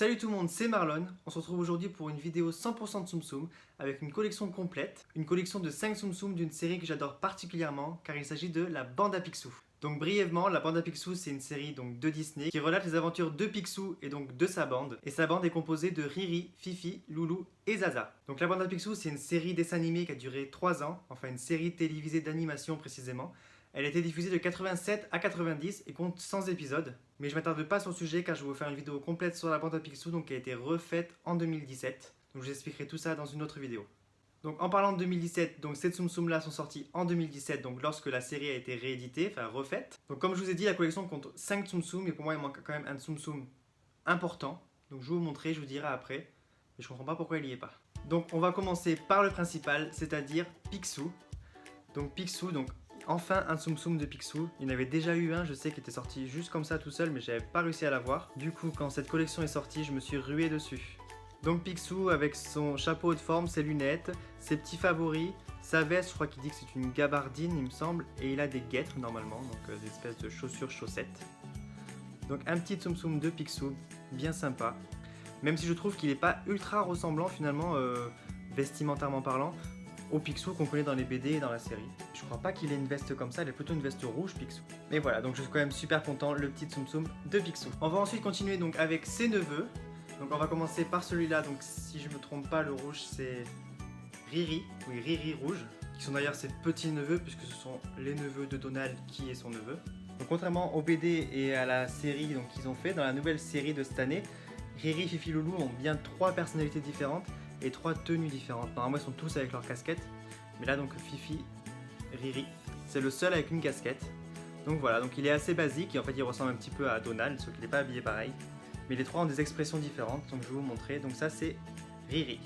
Salut tout le monde, c'est Marlon. On se retrouve aujourd'hui pour une vidéo 100% de Tsum Tsum avec une collection complète, une collection de 5 Tsum Tsum d'une série que j'adore particulièrement car il s'agit de la Bande à Picsou. Donc brièvement, la Bande à Picsou c'est une série de Disney qui relate les aventures de Picsou et donc de sa bande. Et sa bande est composée de Riri, Fifi, Loulou et Zaza. Donc la Bande à Picsou c'est une série dessin animé qui a duré 3 ans, enfin une série télévisée d'animation précisément. Elle a été diffusée de 87 à 90 et compte 100 épisodes. Mais je ne m'attarde pas sur le sujet car je vais vous faire une vidéo complète sur la Bande à Picsou donc qui a été refaite en 2017. Donc je vous expliquerai tout ça dans une autre vidéo. Donc en parlant de 2017, donc ces Tsum Tsum là sont sortis en 2017, donc lorsque la série a été rééditée, enfin refaite. Donc comme je vous ai dit, la collection compte 5 Tsum Tsum, mais pour moi il manque quand même un Tsum Tsum important. Donc je vais vous montrer, je vous dirai après. Mais je comprends pas pourquoi il n'y est pas. Donc on va commencer par le principal, c'est-à-dire Picsou. Donc Picsou, enfin un Tsum Tsum de Picsou. Il y en avait déjà eu un, je sais, qui était sorti juste comme ça tout seul, mais j'avais pas réussi à l'avoir. Du coup, quand cette collection est sortie, je me suis rué dessus. Donc Picsou avec son chapeau de forme, ses lunettes, ses petits favoris, sa veste, je crois qu'il dit que c'est une gabardine il me semble, et il a des guêtres normalement, donc des espèces de chaussures chaussettes. Donc un petit Tsum Tsum de Picsou, bien sympa. Même si je trouve qu'il n'est pas ultra ressemblant finalement, vestimentairement parlant, au Picsou qu'on connaît dans les BD et dans la série. Je crois pas qu'il ait une veste comme ça, elle est plutôt une veste rouge Picsou. Mais voilà, donc je suis quand même super content, le petit Tsum Tsum de Picsou. On va ensuite continuer donc avec ses neveux. Donc on va commencer par celui-là, donc si je me trompe pas, le rouge c'est Riri, oui Riri rouge, qui sont d'ailleurs ses petits neveux puisque ce sont les neveux de Donald qui est son neveu. Donc contrairement au BD et à la série qu'ils ont fait, dans la nouvelle série de cette année, Riri, Fifi, Loulou ont bien 3 personnalités différentes et 3 tenues différentes. Normalement ils sont tous avec leur casquette, mais là donc Fifi, Riri, c'est le seul avec une casquette. Donc voilà, donc il est assez basique et en fait il ressemble un petit peu à Donald, sauf qu'il n'est pas habillé pareil. Mais les 3 ont des expressions différentes, donc je vais vous montrer. Donc ça c'est Riri.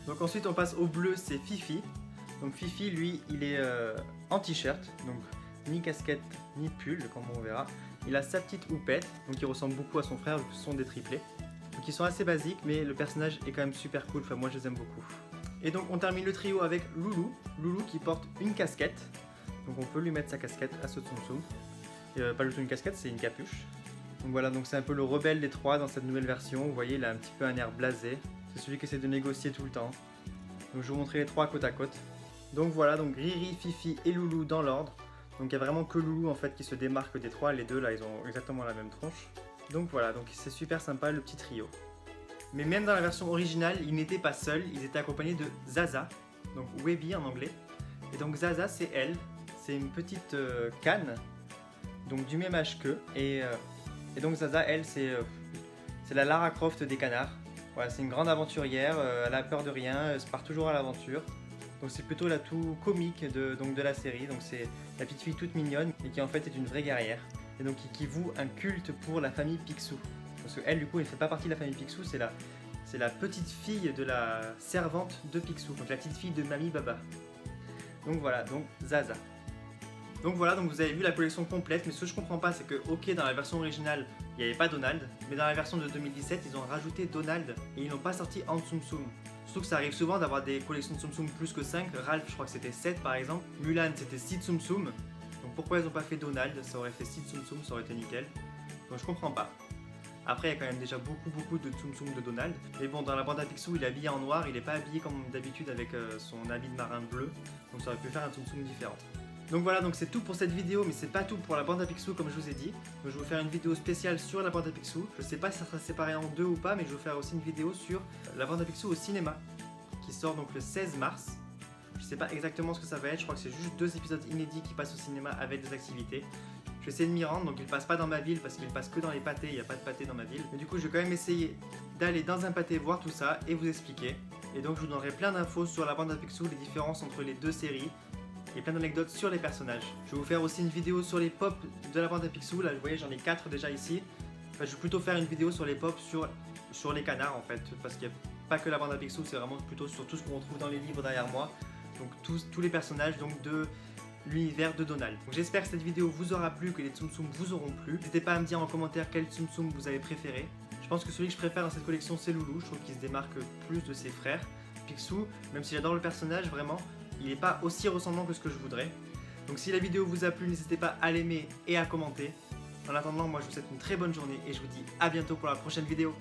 Donc ensuite on passe au bleu, c'est Fifi. Donc Fifi lui il est en t-shirt, donc ni casquette ni pull comme on verra. Il a sa petite houppette, donc il ressemble beaucoup à son frère, ce sont des triplés. Donc ils sont assez basiques mais le personnage est quand même super cool, enfin moi je les aime beaucoup. Et donc on termine le trio avec Loulou. Loulou qui porte une casquette, donc on peut lui mettre sa casquette à ce Tsum Tsum. Pas du tout une casquette, c'est une capuche. Donc voilà, donc c'est un peu le rebelle des 3 dans cette nouvelle version. Vous voyez, il a un petit peu un air blasé. C'est celui qui essaie de négocier tout le temps. Donc je vais vous montrer les 3 côte à côte. Donc voilà, donc Riri, Fifi et Loulou dans l'ordre. Donc il n'y a vraiment que Loulou en fait qui se démarque des 3. Les deux là, ils ont exactement la même tronche. Donc voilà, donc c'est super sympa le petit trio. Mais même dans la version originale, ils n'étaient pas seuls. Ils étaient accompagnés de Zaza, donc Webby en anglais. Et donc Zaza, c'est elle. C'est une petite canne, donc du même âge qu'eux. Et donc Zaza, elle, c'est la Lara Croft des canards. Voilà, c'est une grande aventurière, elle a peur de rien, elle se part toujours à l'aventure. Donc c'est plutôt la tout comique de la série. Donc c'est la petite fille toute mignonne et qui en fait est une vraie guerrière. Et donc qui voue un culte pour la famille Picsou. Parce qu'elle du coup elle ne fait pas partie de la famille Picsou, c'est la petite fille de la servante de Picsou. Donc la petite fille de Mamie Baba. Donc voilà, donc Zaza. Donc voilà, donc vous avez vu la collection complète, mais ce que je comprends pas c'est que ok dans la version originale il n'y avait pas Donald, mais dans la version de 2017 ils ont rajouté Donald et ils l'ont pas sorti en Tsum Tsum. Surtout que ça arrive souvent d'avoir des collections de Tsum Tsum plus que 5, Ralph je crois que c'était 7 par exemple, Mulan c'était 6 Tsum Tsum, donc pourquoi ils ont pas fait Donald, ça aurait fait 6 Tsum Tsum, ça aurait été nickel, donc je comprends pas. Après il y a quand même déjà beaucoup de Tsum Tsum de Donald, mais bon dans la bande à Picsou il est habillé en noir, il est pas habillé comme d'habitude avec son habit de marin bleu, donc ça aurait pu faire un Tsum Tsum différent. Donc voilà, donc c'est tout pour cette vidéo, mais c'est pas tout pour la bande à Picsou comme je vous ai dit. Donc je vais vous faire une vidéo spéciale sur la bande à Picsou. Je sais pas si ça sera séparé en 2 ou pas, mais je vais vous faire aussi une vidéo sur la bande à Picsou au cinéma, qui sort donc le 16 mars. Je sais pas exactement ce que ça va être, je crois que c'est juste 2 épisodes inédits qui passent au cinéma avec des activités. Je vais essayer de m'y rendre, donc il passe pas dans ma ville parce qu'il passe que dans les pâtés, il n'y a pas de pâté dans ma ville. Mais du coup je vais quand même essayer d'aller dans un pâté voir tout ça et vous expliquer. Et donc je vous donnerai plein d'infos sur la bande à Picsou, les différences entre les 2 séries. Et plein d'anecdotes sur les personnages. Je vais vous faire aussi une vidéo sur les pops de la bande à Picsou. Là vous voyez j'en ai 4 déjà ici. Enfin, je vais plutôt faire une vidéo sur les pops sur les canards en fait. Parce qu'il n'y a pas que la bande à Picsou, c'est vraiment plutôt sur tout ce qu'on retrouve dans les livres derrière moi. Donc tous les personnages donc, de l'univers de Donald. Donc j'espère que cette vidéo vous aura plu, que les Tsum Tsum vous auront plu. N'hésitez pas à me dire en commentaire quel Tsum Tsum vous avez préféré. Je pense que celui que je préfère dans cette collection c'est Loulou. Je trouve qu'il se démarque plus de ses frères. Picsou, même si j'adore le personnage vraiment, il n'est pas aussi ressemblant que ce que je voudrais. Donc si la vidéo vous a plu, n'hésitez pas à l'aimer et à commenter. En attendant, moi je vous souhaite une très bonne journée et je vous dis à bientôt pour la prochaine vidéo.